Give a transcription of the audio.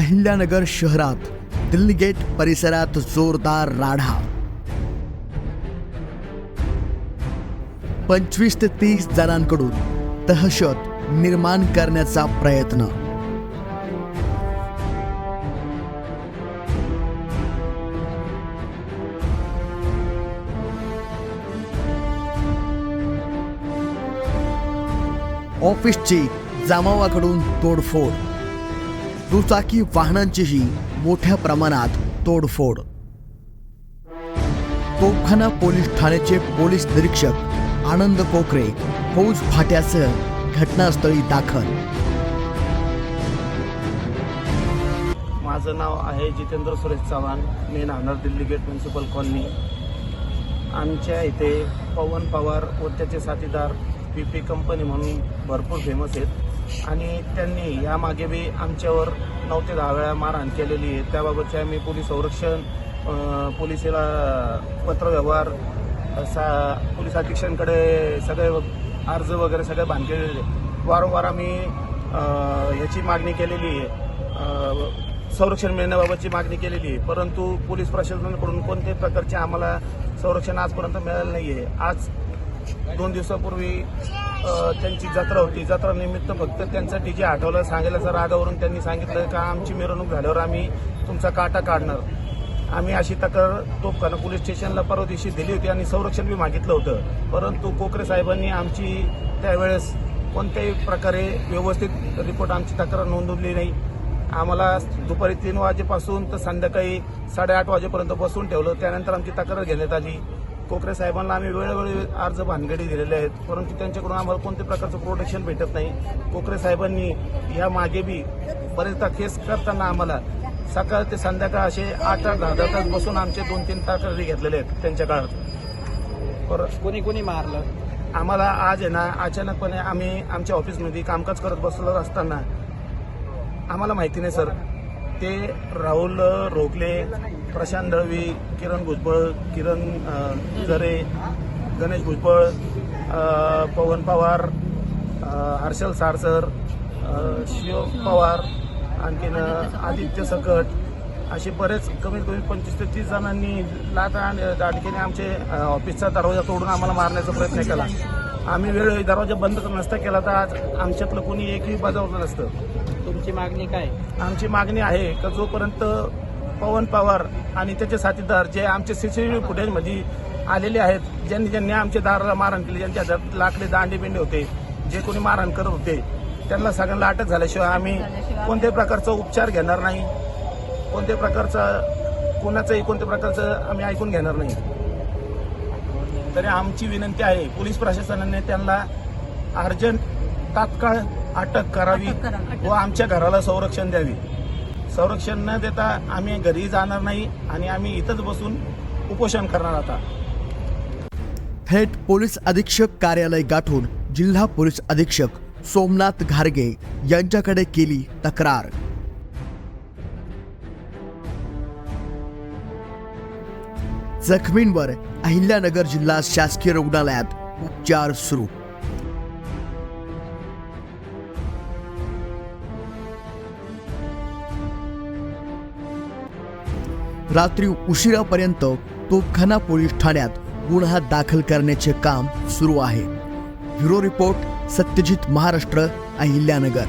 अहिल्यानगर शहरात दिल्ली गेट परिसरात जोरदार राडा। 25 ते 30 जणांकडून दहशत निर्माण करण्याचा प्रयत्न। ऑफिसची जमावाकडून तोडफोड, दुचाकी वाहनांचीही मोठ्या प्रमाणात तोडफोड। तोफखाना पोलीस ठाण्याचे पोलीस निरीक्षक आनंद कोकरे फौज फाट्यासह घटनास्थळी दाखल। माझं नाव आहे जितेंद्र सुरेश चव्हाण, मी राहणार दिल्ली गेट म्युन्सिपल कॉलनी। आमच्या इथे पवन पवार व त्याचे साथीदार PP कंपनी म्हणून भरपूर फेमस आहेत आणि त्यांनी यामागे बी आमच्यावर 9 ते 10 वेळा मारहाण केलेली आहे। त्याबाबतचे आम्ही पोलीस संरक्षण, पोलिसाला पत्रव्यवहार, पोलीस अधीक्षकांकडे सगळे अर्ज वगैरे सगळे बांधलेले वारंवार आम्ही याची मागणी केलेली आहे, संरक्षण मिळण्याबाबतची मागणी केलेली आहे, परंतु पोलीस प्रशासनाकडून कोणत्याही प्रकारचे आम्हाला संरक्षण आजपर्यंत मिळालं नाही आहे। आज 2 दिवसापूर्वी त्यांची जत्रा होती, जत्रा निमित्त फक्त त्यांचा DJ हटवलं सांगायला रागावरून त्यांनी सांगितलं का आमची मिरवणूक झाल्यावर आम्ही तुमचा काटा काढणार। आम्ही अशी तक्रार तोफखाना पोलीस स्टेशनला परवा दिवशी दिली होती आणि संरक्षण बी मागितलं होतं, परंतु कोकरे साहेबांनी आमची त्यावेळेस कोणत्याही प्रकारे व्यवस्थित रिपोर्ट आमची तक्रार नोंदवली नाही। आम्हाला दुपारी 3 वाजेपासून तर संध्याकाळी 8:30 वाजेपर्यंत बसून ठेवलं। त्यानंतर आमची तक्रार घेण्यात आली। कोकरे साहेबांना आम्ही वेळोवेळी अर्ज भानगडी दिलेले आहेत, परंतु त्यांच्याकडून आम्हाला कोणत्या प्रकारचं प्रोटेक्शन भेटत नाही। कोकरे साहेबांनी या मागे बी बरेचदा केस करताना आम्हाला सकाळ ते संध्याकाळ असे 8-10 तास बसून आमचे 2-3 तक्रारी घेतलेले आहेत त्यांच्या काळात। कोणी मारलं आम्हाला आज आहे ना, अचानकपणे आम्ही आमच्या ऑफिसमध्ये कामकाज करत बसलो असताना आम्हाला माहिती नाही सर, ते राहुल रोगले, प्रशांत दळवी, किरण भुजबळ, किरण जरे, गणेश भुजबळ, पवन पवार, हर्षल सारसर, शिव पवार, आणखीन आदित्य सकट असे बरेच कमीत कमी 25 ते 30 जणांनी लाथा आणि दाडकीने आमचे ऑफिसचा दरवाजा तोडून आम्हाला मारण्याचा प्रयत्न केला। आम्ही वेळोवेळी दरवाजा बंद नसता केला तर आज आमच्यातलं कोणी एकही बजावलं नसतं। तुमची मागणी काय? आमची मागणी आहे की जोपर्यंत पवन पवार आणि त्याचे साथीदार जे आमचे CCTV फुटेजमध्ये आलेले आहेत, ज्यांनी आमच्या दाराला मारहाण केली, ज्यांच्या हातात लाकडी दांडे होते, जे कोणी मारहाण करत होते, त्यांना सगळ्यांना अटक झाल्याशिवाय आम्ही कोणत्याही प्रकारचा उपचार घेणार नाही, कोणत्याही प्रकारचं आम्ही ऐकून घेणार नाही। तरी आमची विनंती आहे पोलीस प्रशासनाने त्यांना अर्जंट तात्काळ अटक करावी व आमच्या घराला संरक्षण द्यावी। संरक्षण न देता आम्ही घरी जाणार नाही आणि आम्ही इथंच बसून उपोषण करणार। आता थेट पोलीस अधीक्षक कार्यालय गाठून जिल्हा पोलीस अधीक्षक सोमनाथ घारगे यांच्याकडे केली तक्रार। जखमींवर अहिल्यानगर जिल्हा शासकीय रुग्णालयात उपचार सुरू। रात्री उशिरापर्यंत तोफखाना पोलीस ठाण्यात गुन्हा दाखल करण्याचे काम सुरू आहे। Bureau report, Satyajit Maharashtra, Ahilyanagar.